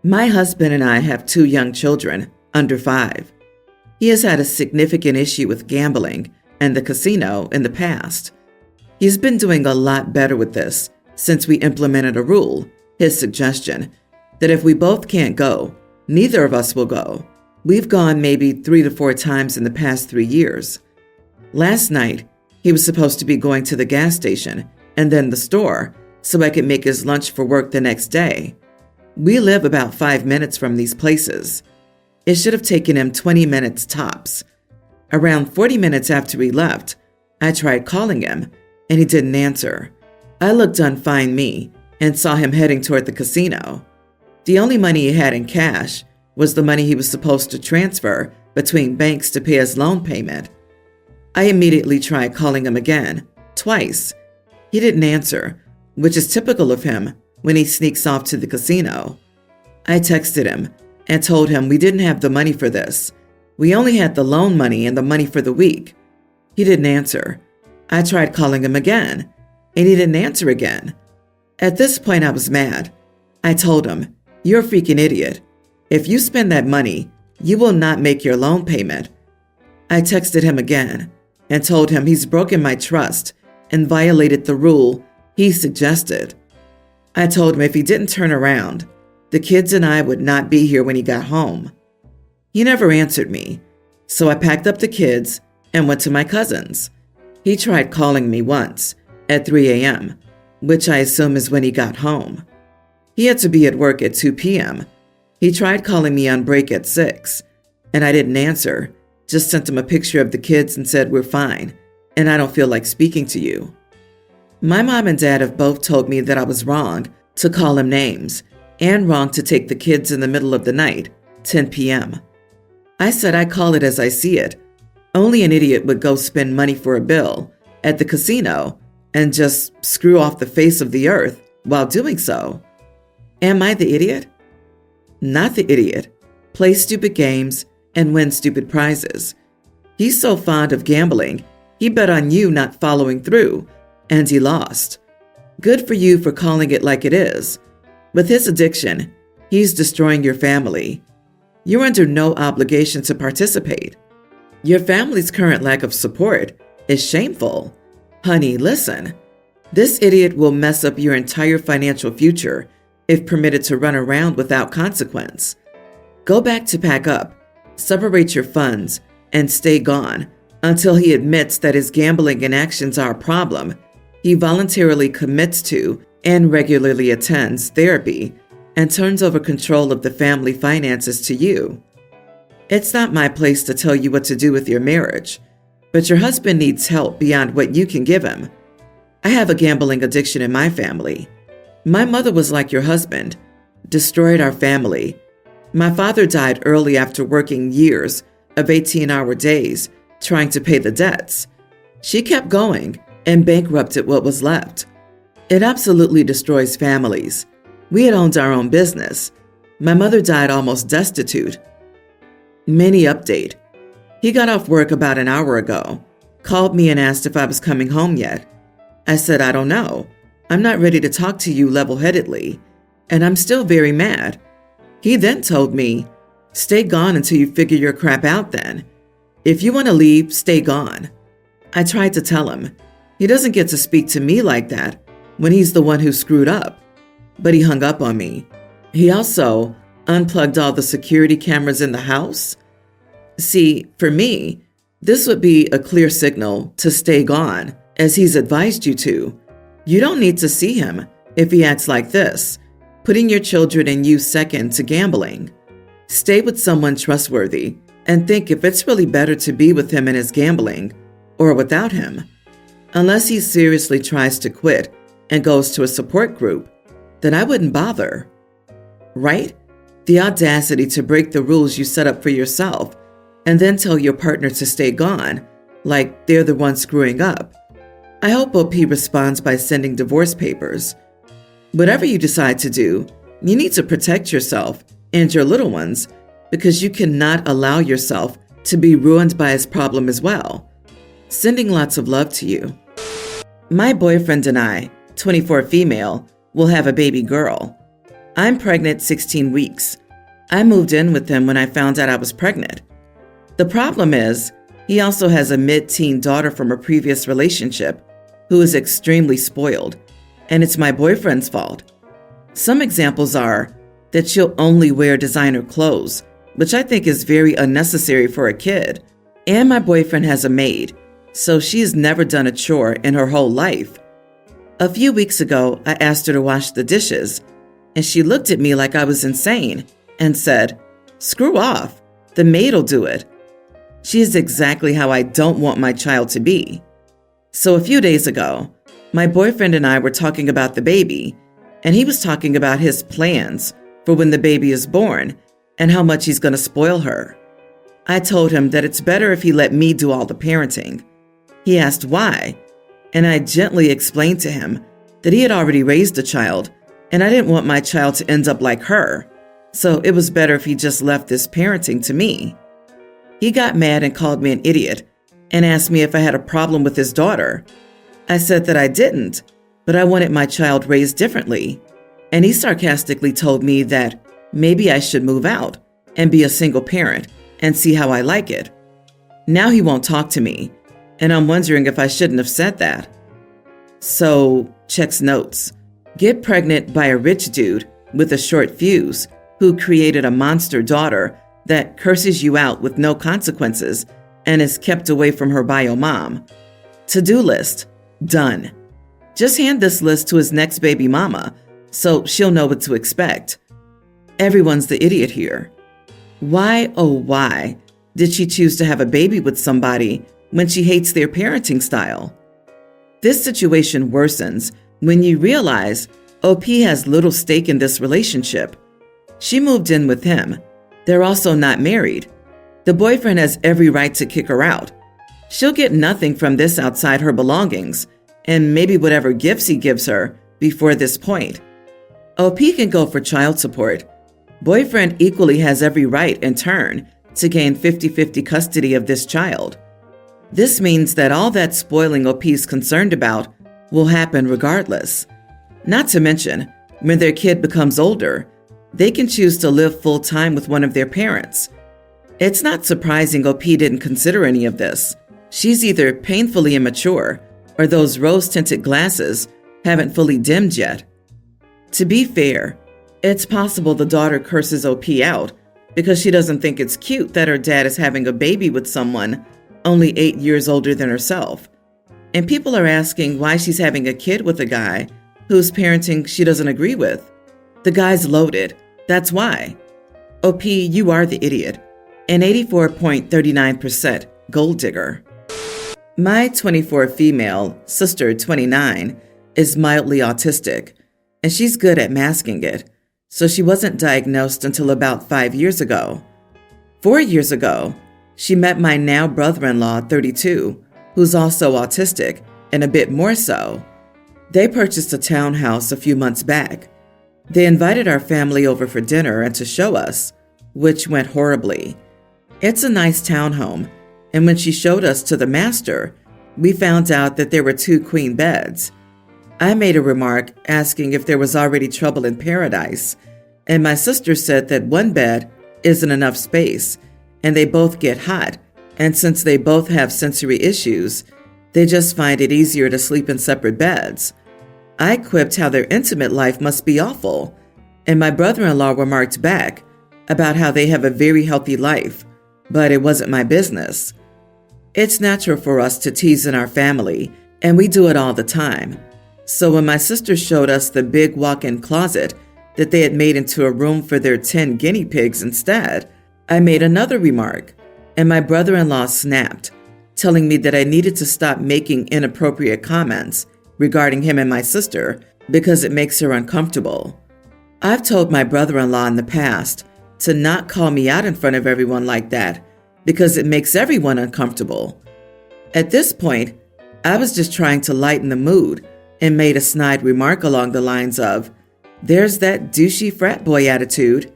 My husband and I have 2 young children, under 5. He has had a significant issue with gambling and the casino in the past. He's been doing a lot better with this since we implemented a rule, his suggestion, that if we both can't go, neither of us will go. We've gone maybe 3 to 4 times in the past 3 years. Last night, he was supposed to be going to the gas station and then the store so I could make his lunch for work the next day. We live about 5 minutes from these places. It should have taken him 20 minutes tops. Around 40 minutes after he left, I tried calling him, and he didn't answer. I looked on Find Me and saw him heading toward the casino. The only money he had in cash was the money he was supposed to transfer between banks to pay his loan payment. I immediately tried calling him again, twice. He didn't answer, which is typical of him when he sneaks off to the casino. I texted him and told him we didn't have the money for this. We only had the loan money and the money for the week. He didn't answer. I tried calling him again, and he didn't answer again. At this point, I was mad. I told him, "You're a freaking idiot. If you spend that money, you will not make your loan payment." I texted him again and told him he's broken my trust and violated the rule he suggested. I told him if he didn't turn around, the kids and I would not be here when he got home. He never answered me, so I packed up the kids and went to my cousin's. He tried calling me once at 3 a.m., which I assume is when he got home. He had to be at work at 2 p.m. He tried calling me on break at 6, and I didn't answer, just sent him a picture of the kids and said, "We're fine, and I don't feel like speaking to you." My mom and dad have both told me that I was wrong to call him names and wrong to take the kids in the middle of the night, 10 p.m. I said I call it as I see it. Only an idiot would go spend money for a bill at the casino and just screw off the face of the earth while doing so. Am I the idiot? Not the idiot. Play stupid games and win stupid prizes. He's so fond of gambling, he bet on you not following through, and he lost. Good for you for calling it like it is. With his addiction, he's destroying your family. You're under no obligation to participate. Your family's current lack of support is shameful. Honey, listen. This idiot will mess up your entire financial future if permitted to run around without consequence. Go back to pack up, separate your funds, and stay gone until he admits that his gambling and actions are a problem he voluntarily commits to and regularly attends therapy and turns over control of the family finances to you. It's not my place to tell you what to do with your marriage, but your husband needs help beyond what you can give him. I have a gambling addiction in my family. My mother was like your husband, destroyed our family. My father died early after working years of 18-hour days trying to pay the debts. She kept going and bankrupted what was left. It absolutely destroys families. We had owned our own business. My mother died almost destitute. Mini update. He got off work about an hour ago, called me and asked if I was coming home yet. I said, "I don't know. I'm not ready to talk to you level-headedly, and I'm still very mad." He then told me, "Stay gone until you figure your crap out then. If you want to leave, stay gone." I tried to tell him, he doesn't get to speak to me like that when he's the one who screwed up, but he hung up on me. He also unplugged all the security cameras in the house. See, for me, this would be a clear signal to stay gone, as he's advised you to. You don't need to see him if he acts like this, putting your children and you second to gambling. Stay with someone trustworthy and think if it's really better to be with him in his gambling or without him. Unless he seriously tries to quit and goes to a support group, then I wouldn't bother. Right? The audacity to break the rules you set up for yourself and then tell your partner to stay gone, like they're the ones screwing up. I hope OP responds by sending divorce papers. Whatever you decide to do, you need to protect yourself and your little ones because you cannot allow yourself to be ruined by his problem as well. Sending lots of love to you. My boyfriend and I, 24 female, will have a baby girl. I'm pregnant 16 weeks. I moved in with him when I found out I was pregnant. The problem is, he also has a mid-teen daughter from a previous relationship who is extremely spoiled, and it's my boyfriend's fault. Some examples are that she'll only wear designer clothes, which I think is very unnecessary for a kid. And my boyfriend has a maid, so she has never done a chore in her whole life. A few weeks ago, I asked her to wash the dishes, and she looked at me like I was insane and said, "Screw off, the maid'll do it." She is exactly how I don't want my child to be. So a few days ago, my boyfriend and I were talking about the baby, and he was talking about his plans for when the baby is born and how much he's going to spoil her. I told him that it's better if he let me do all the parenting. He asked why, and I gently explained to him that he had already raised a child, and I didn't want my child to end up like her, so it was better if he just left this parenting to me. He got mad and called me an idiot and asked me if I had a problem with his daughter. I said that I didn't, but I wanted my child raised differently. And he sarcastically told me that maybe I should move out and be a single parent and see how I like it. Now he won't talk to me, and I'm wondering if I shouldn't have said that. So, checks notes. Get pregnant by a rich dude with a short fuse who created a monster daughter that curses you out with no consequences and is kept away from her bio mom. To-do list. Done. Just hand this list to his next baby mama so she'll know what to expect. Everyone's the idiot here. Why, oh why, did she choose to have a baby with somebody when she hates their parenting style? This situation worsens when you realize OP has little stake in this relationship. She moved in with him. They're also not married. The boyfriend has every right to kick her out. She'll get nothing from this outside her belongings, and maybe whatever gifts he gives her before this point. OP can go for child support. Boyfriend equally has every right in turn to gain 50-50 custody of this child. This means that all that spoiling OP's concerned about will happen regardless. Not to mention, when their kid becomes older, they can choose to live full-time with one of their parents. It's not surprising OP didn't consider any of this. She's either painfully immature or those rose-tinted glasses haven't fully dimmed yet. To be fair, it's possible the daughter curses OP out because she doesn't think it's cute that her dad is having a baby with someone only 8 years older than herself. And people are asking why she's having a kid with a guy whose parenting she doesn't agree with. The guy's loaded. That's why. OP, you are the idiot. An 84.39% gold digger. My 24 female sister, 29, is mildly autistic, and she's good at masking it, so she wasn't diagnosed until about 5 years ago. 4 years ago, she met my now brother-in-law, 32, who's also autistic, and a bit more so. They purchased a townhouse a few months back. They invited our family over for dinner and to show us, which went horribly. It's a nice townhome, and when she showed us to the master, we found out that there were 2 queen beds. I made a remark asking if there was already trouble in paradise, and my sister said that 1 bed isn't enough space, and they both get hot, and since they both have sensory issues, they just find it easier to sleep in separate beds. I quipped how their intimate life must be awful, and my brother-in-law remarked back about how they have a very healthy life, but it wasn't my business. It's natural for us to tease in our family, and we do it all the time. So when my sister showed us the big walk-in closet that they had made into a room for their 10 guinea pigs instead, I made another remark, and my brother-in-law snapped, telling me that I needed to stop making inappropriate comments regarding him and my sister because it makes her uncomfortable. I've told my brother-in-law in the past to not call me out in front of everyone like that because it makes everyone uncomfortable. At this point, I was just trying to lighten the mood and made a snide remark along the lines of, "There's that douchey frat boy attitude.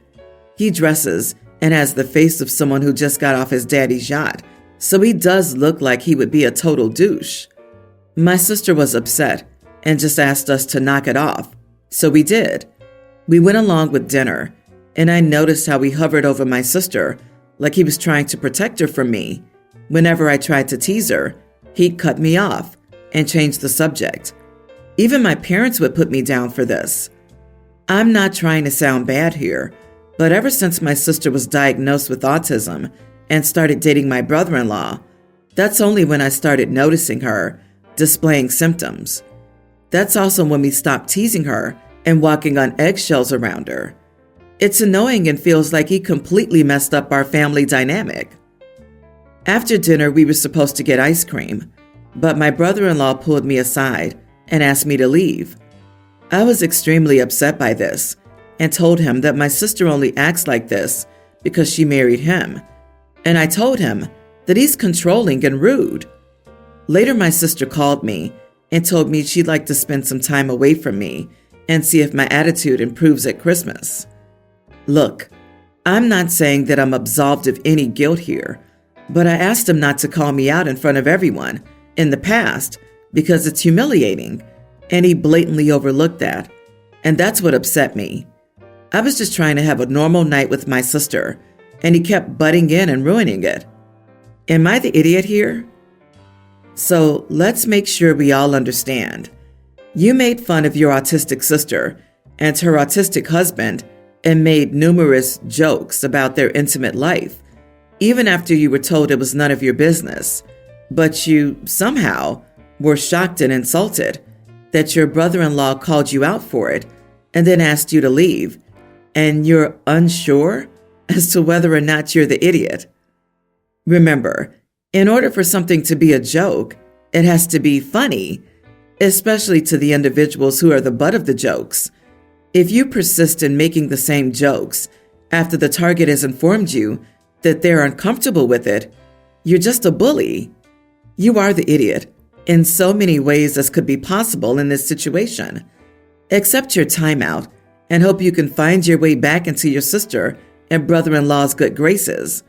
He dresses and has the face of someone who just got off his daddy's yacht, so he does look like he would be a total douche." My sister was upset and just asked us to knock it off, so we did. We went along with dinner, and I noticed how he hovered over my sister like he was trying to protect her from me. Whenever I tried to tease her, he'd cut me off and change the subject. Even my parents would put me down for this. I'm not trying to sound bad here, but ever since my sister was diagnosed with autism and started dating my brother-in-law, that's only when I started noticing her displaying symptoms. That's also when we stopped teasing her and walking on eggshells around her. It's annoying and feels like he completely messed up our family dynamic. After dinner, we were supposed to get ice cream, but my brother-in-law pulled me aside and asked me to leave. I was extremely upset by this and told him that my sister only acts like this because she married him, and I told him that he's controlling and rude. Later, my sister called me and told me she'd like to spend some time away from me and see if my attitude improves at Christmas. Look, I'm not saying that I'm absolved of any guilt here, but I asked him not to call me out in front of everyone in the past because it's humiliating, and he blatantly overlooked that, and that's what upset me. I was just trying to have a normal night with my sister, and he kept butting in and ruining it. Am I the idiot here? So let's make sure we all understand. You made fun of your autistic sister and her autistic husband and made numerous jokes about their intimate life, even after you were told it was none of your business. But you somehow were shocked and insulted that your brother-in-law called you out for it and then asked you to leave, and you're unsure as to whether or not you're the idiot. Remember, in order for something to be a joke, it has to be funny, especially to the individuals who are the butt of the jokes. If you persist in making the same jokes after the target has informed you that they're uncomfortable with it, you're just a bully. You are the idiot in so many ways as could be possible in this situation. Accept your timeout and hope you can find your way back into your sister and brother-in-law's good graces.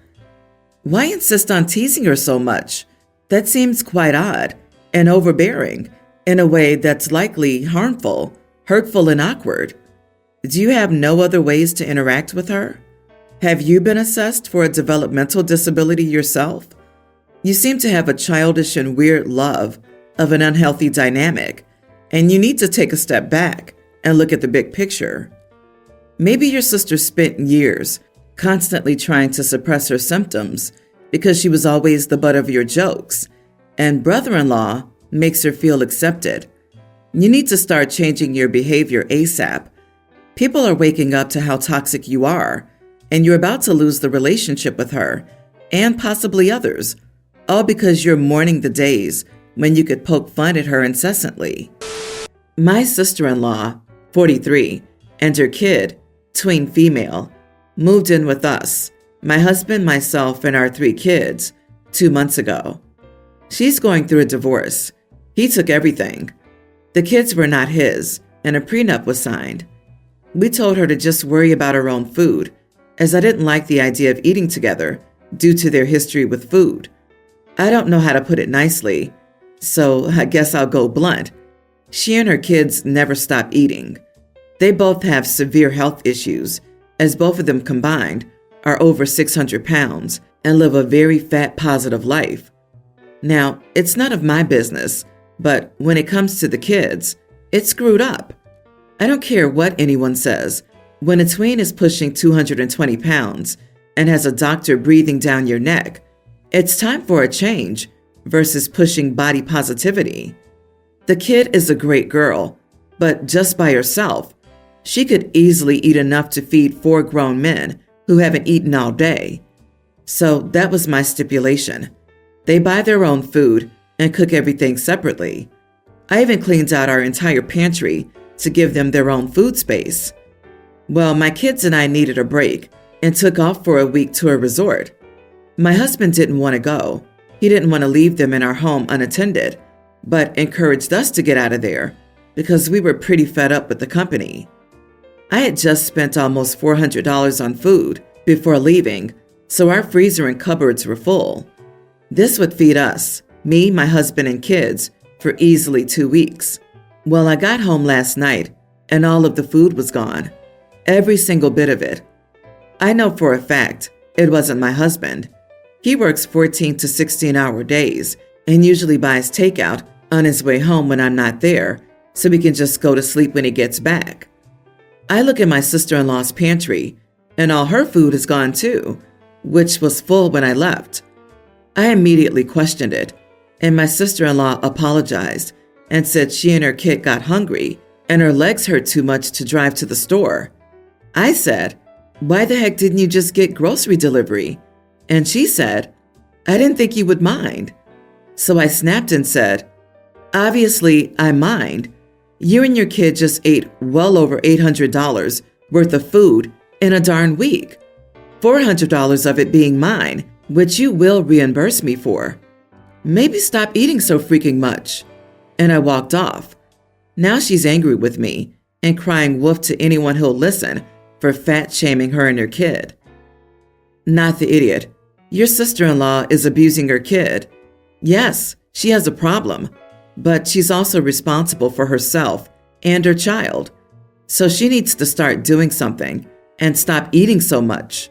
Why insist on teasing her so much? That seems quite odd and overbearing in a way that's likely harmful, hurtful, and awkward. Do you have no other ways to interact with her? Have you been assessed for a developmental disability yourself? You seem to have a childish and weird love of an unhealthy dynamic, and you need to take a step back and look at the big picture. Maybe your sister spent years constantly trying to suppress her symptoms because she was always the butt of your jokes, and brother-in-law makes her feel accepted. You need to start changing your behavior ASAP. People are waking up to how toxic you are, and you're about to lose the relationship with her and possibly others, all because you're mourning the days when you could poke fun at her incessantly. My sister-in-law, 43, and her kid, tween female, moved in with us, my husband, myself, and our 3 kids, 2 months ago. She's going through a divorce. He took everything. The kids were not his, and a prenup was signed. We told her to just worry about her own food, as I didn't like the idea of eating together due to their history with food. I don't know how to put it nicely, so I guess I'll go blunt. She and her kids never stop eating. They both have severe health issues, as both of them combined are over 600 pounds and live a very fat-positive life. Now, it's none of my business, but when it comes to the kids, it's screwed up. I don't care what anyone says. When a tween is pushing 220 pounds and has a doctor breathing down your neck, it's time for a change versus pushing body positivity. The kid is a great girl, but just by herself, she could easily eat enough to feed 4 grown men who haven't eaten all day. So that was my stipulation. They buy their own food and cook everything separately. I even cleaned out our entire pantry to give them their own food space. Well, my kids and I needed a break and took off for a week to a resort. My husband didn't want to go. He didn't want to leave them in our home unattended, but encouraged us to get out of there because we were pretty fed up with the company. I had just spent almost $400 on food before leaving, so our freezer and cupboards were full. This would feed us, me, my husband, and kids, for easily 2 weeks. Well, I got home last night, and all of the food was gone. Every single bit of it. I know for a fact it wasn't my husband. He works 14 to 16-hour days and usually buys takeout on his way home when I'm not there, so he can just go to sleep when he gets back. I look at my sister-in-law's pantry, and all her food is gone too, which was full when I left. I immediately questioned it, and my sister-in-law apologized and said she and her kid got hungry and her legs hurt too much to drive to the store. I said, "Why the heck didn't you just get grocery delivery?" And she said, "I didn't think you would mind." So I snapped and said, "Obviously, I mind. You and your kid just ate well over $800 worth of food in a darn week, $400 of it being mine, which you will reimburse me for. Maybe stop eating so freaking much." And I walked off. Now she's angry with me and crying wolf to anyone who'll listen for fat shaming her and her kid. Not the idiot. Your sister-in-law is abusing her kid. Yes, she has a problem, but she's also responsible for herself and her child. So she needs to start doing something and stop eating so much.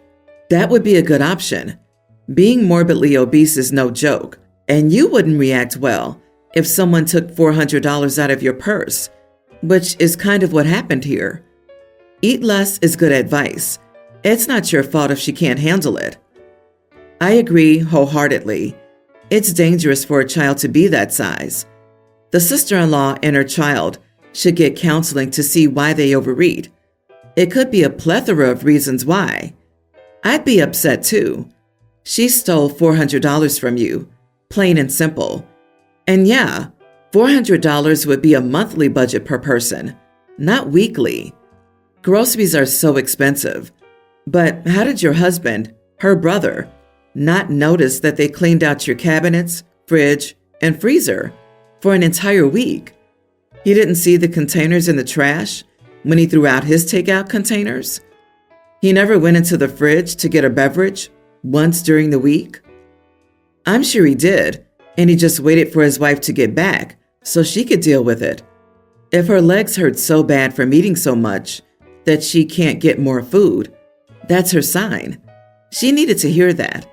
That would be a good option. Being morbidly obese is no joke, and you wouldn't react well if someone took $400 out of your purse, which is kind of what happened here. Eat less is good advice. It's not your fault if she can't handle it. I agree wholeheartedly. It's dangerous for a child to be that size. The sister-in-law and her child should get counseling to see why they overeat. It could be a plethora of reasons why. I'd be upset too. She stole $400 from you, plain and simple. And yeah, $400 would be a monthly budget per person, not weekly. Groceries are so expensive. But how did your husband, her brother, not notice that they cleaned out your cabinets, fridge, and freezer for an entire week? He didn't see the containers in the trash when he threw out his takeout containers? He never went into the fridge to get a beverage once during the week? I'm sure he did, and he just waited for his wife to get back so she could deal with it. If her legs hurt so bad from eating so much that she can't get more food, that's her sign. She needed to hear that.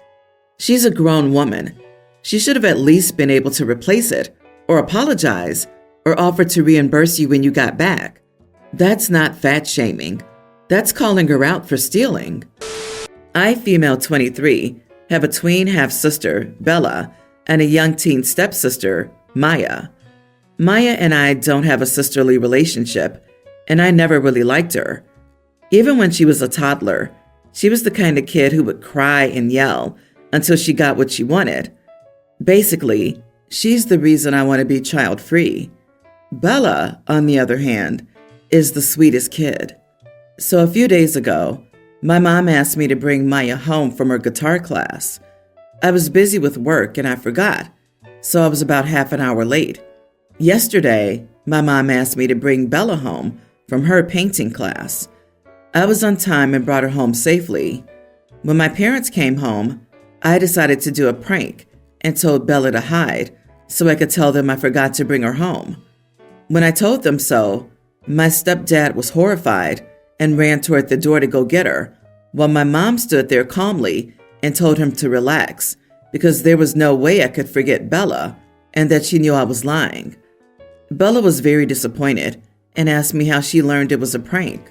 She's a grown woman. She should have at least been able to replace it, or apologize, or offer to reimburse you when you got back. That's not fat shaming. That's calling her out for stealing. I, female 23, have a tween half-sister, Bella, and a young teen stepsister, Maya. Maya and I don't have a sisterly relationship, and I never really liked her. Even when she was a toddler, she was the kind of kid who would cry and yell until she got what she wanted. Basically, she's the reason I want to be child-free. Bella, on the other hand, is the sweetest kid. So a few days ago, my mom asked me to bring Maya home from her guitar class. I was busy with work and I forgot, so I was about half an hour late. Yesterday, my mom asked me to bring Bella home from her painting class. I was on time and brought her home safely. When my parents came home, I decided to do a prank and told Bella to hide so I could tell them I forgot to bring her home. When I told them so, my stepdad was horrified and ran toward the door to go get her, while my mom stood there calmly and told him to relax because there was no way I could forget Bella and that she knew I was lying. Bella was very disappointed and asked me how she learned it was a prank.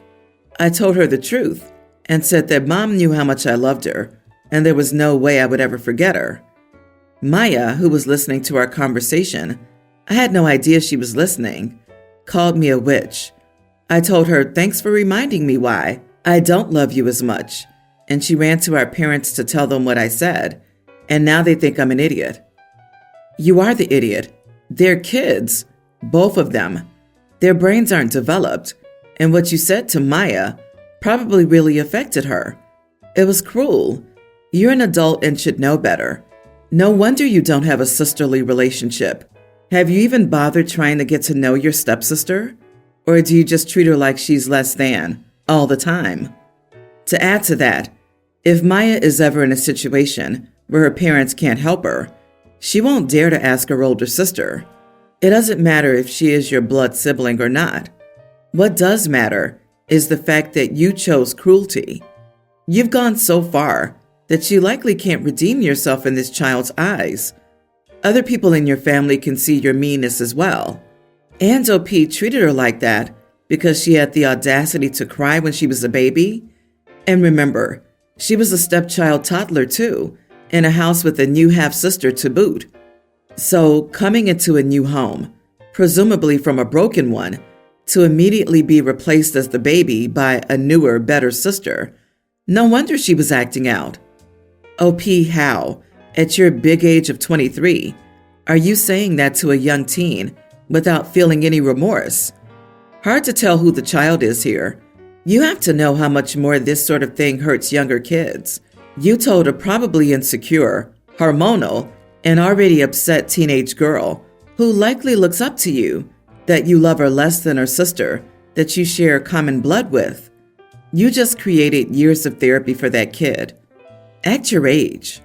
I told her the truth and said that Mom knew how much I loved her and there was no way I would ever forget her. Maya, who was listening to our conversation, I had no idea she was listening, called me a witch. I told her thanks for reminding me why I don't love you as much, and she ran to our parents to tell them what I said, and now they think I'm an idiot. You are the idiot. They're kids, both of them. Their brains aren't developed, and what you said to Maya probably really affected her. It was cruel. You're an adult and should know better. No wonder you don't have a sisterly relationship. Have you even bothered trying to get to know your stepsister? Or do you just treat her like she's less than all the time? To add to that, if Maya is ever in a situation where her parents can't help her, she won't dare to ask her older sister. It doesn't matter if she is your blood sibling or not. What does matter is the fact that you chose cruelty. You've gone so far that you likely can't redeem yourself in this child's eyes. Other people in your family can see your meanness as well. And OP treated her like that because she had the audacity to cry when she was a baby. And remember, she was a stepchild toddler too, in a house with a new half-sister to boot. So coming into a new home, presumably from a broken one, to immediately be replaced as the baby by a newer, better sister, no wonder she was acting out. OP, how, at your big age of 23, are you saying that to a young teen without feeling any remorse? Hard to tell who the child is here. You have to know how much more this sort of thing hurts younger kids. You told a probably insecure, hormonal, and already upset teenage girl who likely looks up to you that you love her less than her sister that you share common blood with. You just created years of therapy for that kid. At your age,